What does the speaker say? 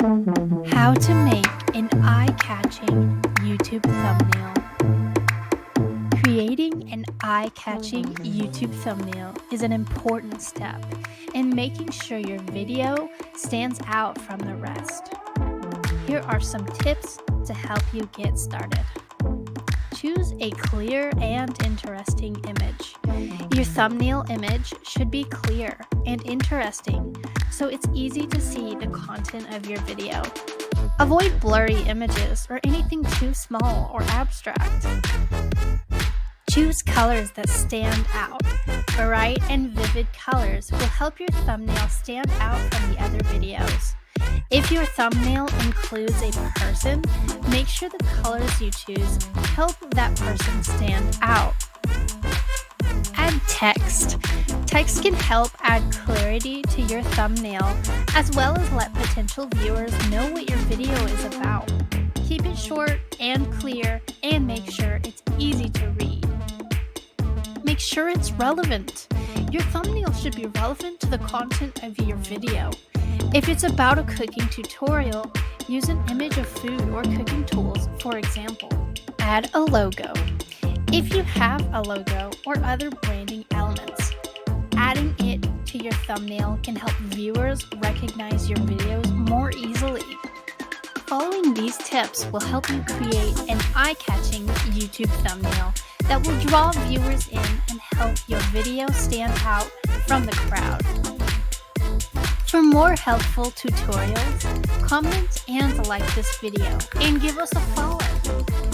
How to make an eye-catching YouTube thumbnail. Creating an eye-catching YouTube thumbnail is an important step in making sure your video stands out from the rest. Here are some tips to help you get started. Choose a clear and interesting image. Your thumbnail image should be clear and interesting, so it's easy to see the content of your video. Avoid blurry images or anything too small or abstract. Choose colors that stand out. Bright and vivid colors will help your thumbnail stand out from the other videos. If your thumbnail includes a person, make sure the colors you choose help that person stand out. Add text. Text can help add clarity to your thumbnail, as well as let potential viewers know what your video is about. Keep it short and clear, and make sure it's easy to read. Make sure it's relevant. Your thumbnail should be relevant to the content of your video. If it's about a cooking tutorial, use an image of food or cooking tools, for example. Add a logo. If you have a logo or other branding elements, adding it to your thumbnail can help viewers recognize your videos more easily. Following these tips will help you create an eye-catching YouTube thumbnail that will draw viewers in and help your video stand out from the crowd. For more helpful tutorials, comment and like this video and give us a follow.